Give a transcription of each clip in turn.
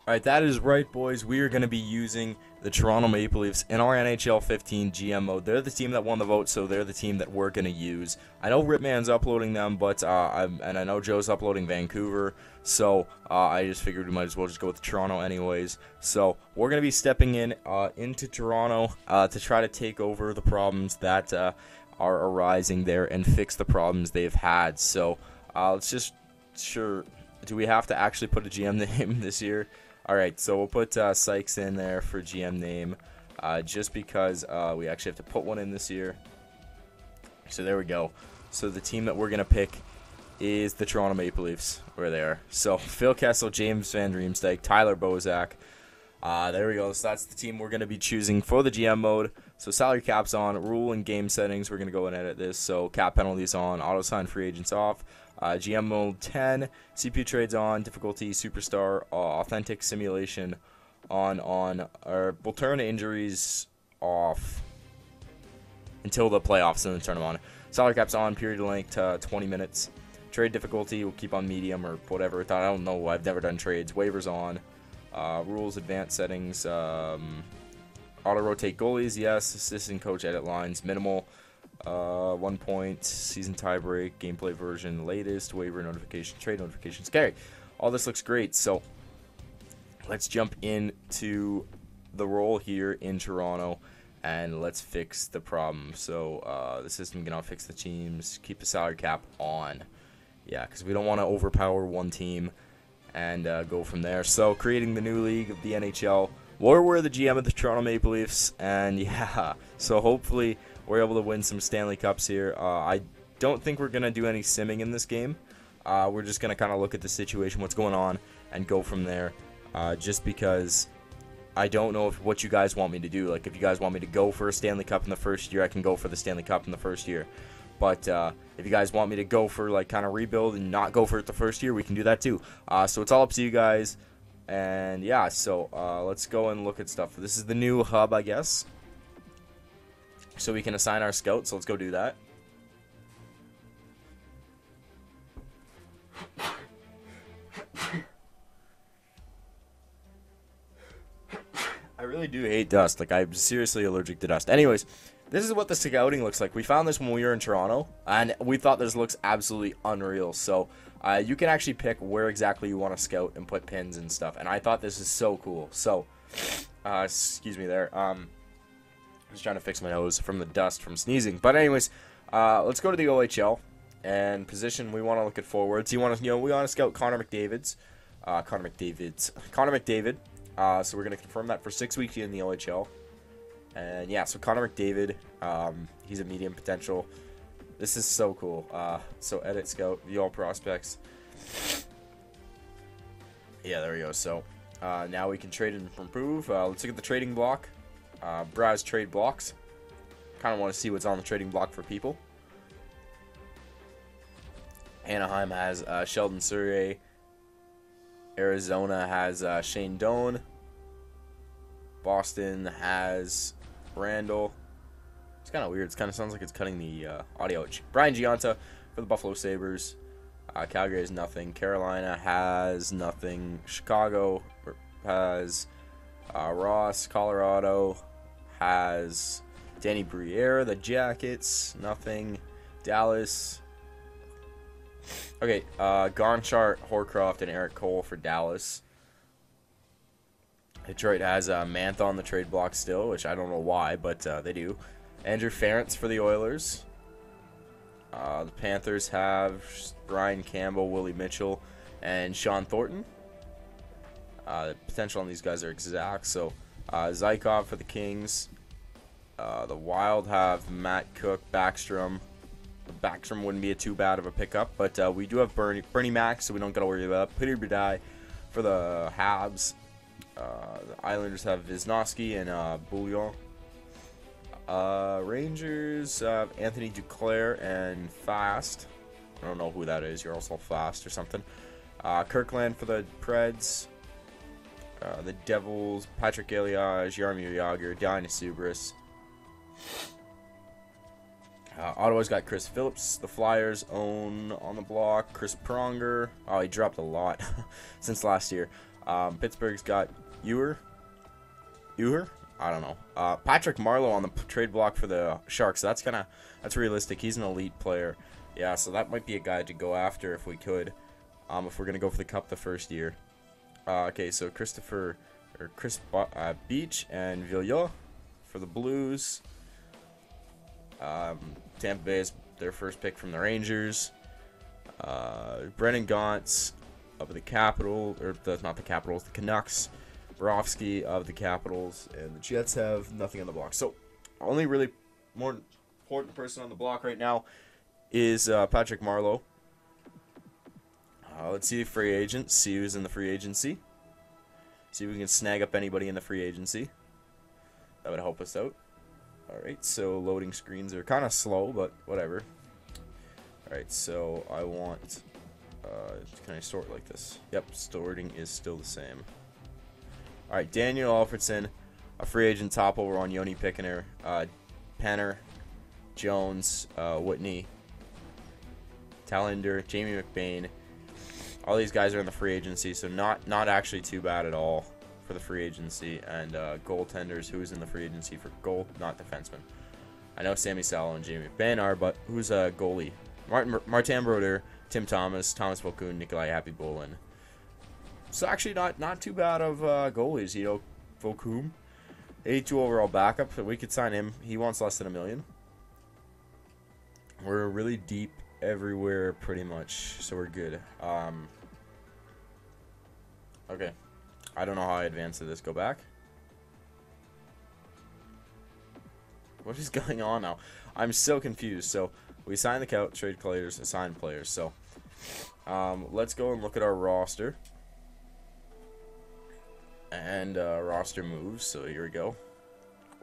Alright, that is right, boys. We are going to be using the Toronto Maple Leafs in our NHL 15 GM mode. They're the team that won the vote, so they're the team that we're going to use. I know Ripman's uploading them, but I know Joe's uploading Vancouver, so I just figured we might as well just go with Toronto anyways. So we're going to be stepping in into Toronto to try to take over the problems that are arising there and fix the problems they've had. So let's just, sure, do we have to actually put a GM name this year? Alright, so we'll put Sykes in there for GM name, just because we actually have to put one in this year. So there we go. So the team that we're going to pick is the Toronto Maple Leafs, where they are. So Phil Kessel, James Van Riemsdyk, Tyler Bozak. There we go. So that's the team we're going to be choosing for the GM mode. So salary cap's on, rule and game settings, we're going to go and edit this. So cap penalties on, auto sign free agents off. GM mode 10, CPU trades on, difficulty superstar, authentic simulation on, or we'll turn injuries off until the playoffs and then turn them on. Salary cap's on, period length 20 minutes. Trade difficulty we'll keep on medium or whatever. I don't know, I've never done trades. Waivers on. Rules, advanced settings, auto rotate goalies, yes. Assistant coach edit lines, minimal. 1 point, season tiebreak, gameplay version, latest, waiver notification, trade notifications. Okay, all this looks great. So let's jump into the role here in Toronto and let's fix the problem. So the system can now fix the teams, keep the salary cap on. Yeah, because we don't want to overpower one team and go from there. So creating the new league of the NHL. We're the GM of the Toronto Maple Leafs, and yeah, so hopefully we're able to win some Stanley Cups here. I don't think we're going to do any simming in this game. We're just going to kind of look at the situation, what's going on, and go from there. Just because I don't know what you guys want me to do. Like, if you guys want me to go for a Stanley Cup in the first year, I can go for the Stanley Cup in the first year. But if you guys want me to go for, like, kind of rebuild and not go for it the first year, we can do that too. So it's all up to you guys. And yeah, so let's go and look at stuff. This is the new hub, I guess. So we can assign our scouts, so let's go do that. I really do hate dust. Like, I'm seriously allergic to dust. Anyways, this is what the scouting looks like. We found this when we were in Toronto, and we thought this looks absolutely unreal. So you can actually pick where exactly you want to scout and put pins and stuff. And I thought this is so cool. So, excuse me there. I was trying to fix my nose from the dust from sneezing. But anyways, let's go to the OHL and position. We want to look at forwards. We want to scout Connor McDavid. So we're gonna confirm that for 6 weeks in the OHL. And yeah, so Connor McDavid, he's a medium potential. This is so cool. So edit scout, view all prospects. Yeah, there we go. So now we can trade and improve. Let's look at the trading block. Browse trade blocks. Kind of want to see what's on the trading block for people. Anaheim has Sheldon Surrey. Arizona has Shane Doan. Boston has Randall. It's kind of weird. It kind of sounds like it's cutting the audio. Brian Giunta for the Buffalo Sabres. Calgary has nothing. Carolina has nothing. Chicago has Ross. Colorado has Danny Briere. The Jackets, nothing. Dallas. Okay, Gonchart, Horcroft, and Eric Cole for Dallas. Detroit has Mantha on the trade block still, which I don't know why, but they do. Andrew Ferentz for the Oilers. The Panthers have Brian Campbell, Willie Mitchell, and Sean Thornton. The potential on these guys are exact. So Zykov for the Kings. The Wild have Matt Cook, Backstrom. Backstrom wouldn't be too bad of a pickup, but we do have Bernie Mac, so we don't got to worry about Peter Budaj for the Habs. The Islanders have Wisniewski and Bouillon. Rangers have Anthony Duclair and Fast. I don't know who that is. You're also Fast or something. Kirkland for the Preds. The Devils, Patrick Elias, Jaromir Jagr, Dina Subris. Ottawa's got Chris Phillips. The Flyers own on the block Chris Pronger. Oh, he dropped a lot since last year. Pittsburgh's got Ewer. I don't know. Patrick Marleau on the trade block for the Sharks. So that's realistic. He's an elite player. Yeah, so that might be a guy to go after if we could. If we're gonna go for the Cup the first year. Okay, so Chris Beach and Villiers for the Blues. Tampa Bay is their first pick from the Rangers. Brennan Gaunce of the Capitals, or not the Capitals, the Canucks. Borowski of the Capitals, and the Jets have nothing on the block. So, only really more important person on the block right now is Patrick Marleau. Let's see the free agents. See who's in the free agency. See if we can snag up anybody in the free agency. That would help us out. Alright, so loading screens are kind of slow, but whatever. Alright, so I want... can I sort like this? Yep, sorting is still the same. Alright, Daniel Alfredson, a free agent top over on Yoni Pickener, Penner, Jones, Whitney, Tallender, Jamie McBain. All these guys are in the free agency, so not actually too bad at all for the free agency. And goaltenders, who's in the free agency for goal, not defensemen. I know Sammy Salo and Jamie McBain are, but who's a goalie? Martin Brodeur, Tim Thomas, Thomas Volkun, Nikolai Happy-Bolin. So actually not too bad of goalies, you know. Volkun, 82 overall backup, so we could sign him. He wants less than $1 million. We're really deep everywhere pretty much, so we're good. Okay, I don't know how I advance to this. Go back. What is going on now? I'm so confused. So we signed the couch, trade players, assign players. So let's go and look at our roster and roster moves. So here we go.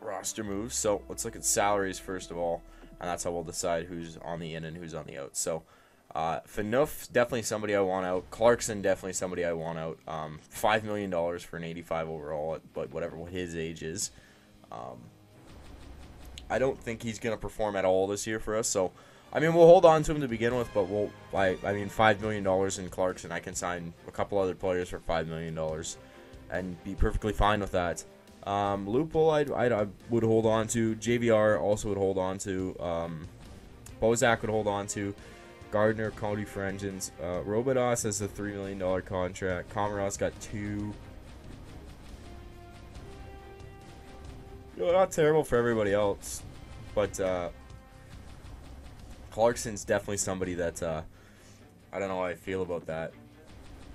Roster moves. So let's look at salaries first of all, and that's how we'll decide who's on the in and who's on the out. So Phaneuf, definitely somebody I want out. Clarkson, definitely somebody I want out. $5 million for an 85 overall, but what his age is. I don't think he's going to perform at all this year for us. So, I mean, we'll hold on to him to begin with, but I mean, $5 million in Clarkson. I can sign a couple other players for $5 million and be perfectly fine with that. Lupul, I would hold on to. JVR also would hold on to. Bozak would hold on to. Gardner, Cody for engines. Robidas has a $3 million contract. Komarov's got 2. You know, not terrible for everybody else, but Clarkson's definitely somebody that I don't know how I feel about that.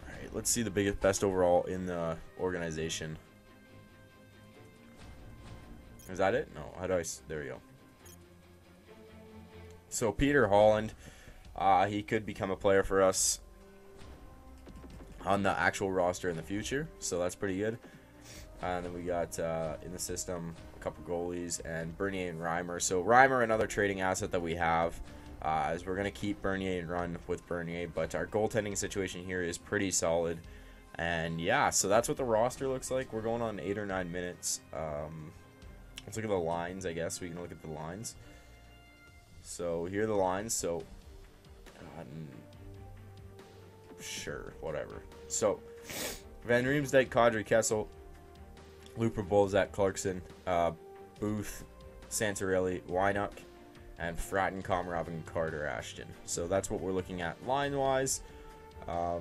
All right, let's see the best overall in the organization. Is that it? No. How do I? There we go. So Peter Holland, he could become a player for us on the actual roster in the future, so that's pretty good. And then we got in the system a couple goalies and Bernier and Reimer. So Reimer, another trading asset that we have, as we're gonna keep Bernier and run with Bernier, but our goaltending situation here is pretty solid. And yeah, so that's what the roster looks like. We're going on 8 or 9 minutes. Let's look at the lines, I guess. We can look at the lines. So here are the lines. So sure, whatever. So Van Riemsdyk, Kadri, Kessel, Looper, Bolzak, Clarkson, Booth, Santorelli, Wynuk, and Fratton, Komarov, and Carter Ashton. So that's what we're looking at line-wise. I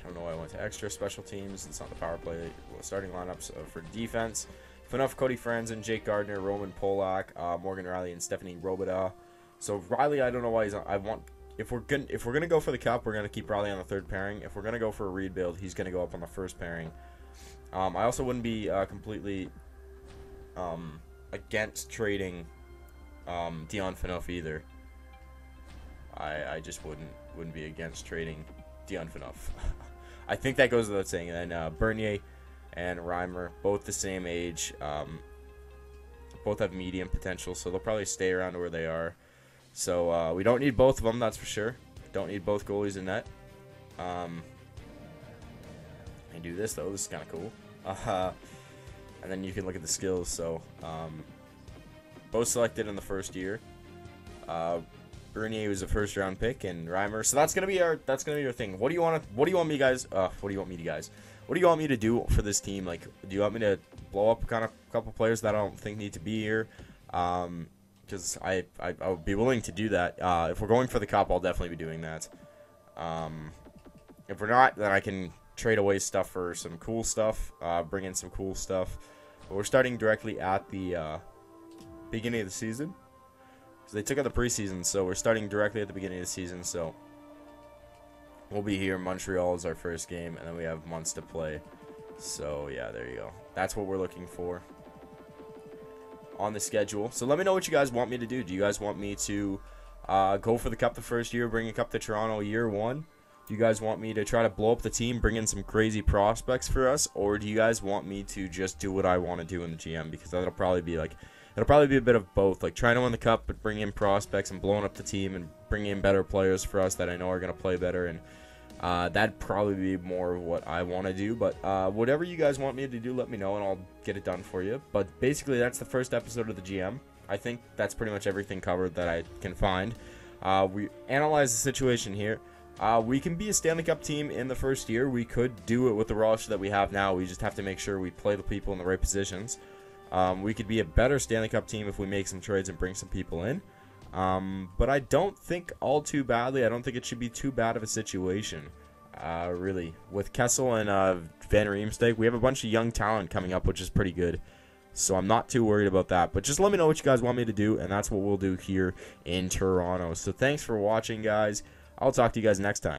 don't know why I went to extra special teams. It's not the power play. Starting lineups for defense. Phaneuf, Cody Franzen, Jake Gardner, Roman Polak, Morgan Riley, and Stephanie Robida. So Riley, I don't know why he's on. If we're gonna go for the cup, we're gonna keep Riley on the third pairing. If we're gonna go for a rebuild, he's gonna go up on the first pairing. I also wouldn't be completely against trading Dion Phaneuf either. I just wouldn't be against trading Dion Phaneuf. I think that goes without saying. And then Bernier and Reimer, both the same age, both have medium potential, so they'll probably stay around where they are. So we don't need both of them, that's for sure. Don't need both goalies in net. I do this though. This is kind of cool. And then you can look at the skills. So both selected in the first year. Bernier was a first-round pick, and Reimer. So that's gonna be our thing. What do you want me, guys? What do you want me to, guys? What do you want me to do for this team? Like, do you want me to blow up kind of a couple players that I don't think need to be here? Because I would be willing to do that. If we're going for the cup, I'll definitely be doing that. If we're not, then I can trade away stuff for some cool stuff. Bring in some cool stuff. But we're starting directly at the beginning of the season. So they took out the preseason, so we're starting directly at the beginning of the season. So we'll be here. Montreal is our first game, and then we have months to play. So yeah, there you go. That's what we're looking for on the schedule. So let me know what you guys want me to do. Do you guys want me to go for the cup the first year, bring a cup to Toronto year 1? Do you guys want me to try to blow up the team, bring in some crazy prospects for us, or do you guys want me to just do what I want to do in the GM? Because that'll probably be like, it'll probably be a bit of both, like trying to win the cup but bring in prospects and blowing up the team and bringing in better players for us that I know are going to play better, and that'd probably be more of what I want to do. But whatever you guys want me to do, let me know and I'll get it done for you. But basically, that's the first episode of the GM. I think that's pretty much everything covered that I can find. We analyze the situation here. We can be a Stanley Cup team in the first year. We could do it with the roster that we have now. We just have to make sure we play the people in the right positions. We could be a better Stanley Cup team if we make some trades and bring some people in. But I don't think all too badly. I don't think it should be too bad of a situation, really. With Kessel and Van Riemsdyk, we have a bunch of young talent coming up, which is pretty good. So I'm not too worried about that. But just let me know what you guys want me to do, and that's what we'll do here in Toronto. So thanks for watching, guys. I'll talk to you guys next time.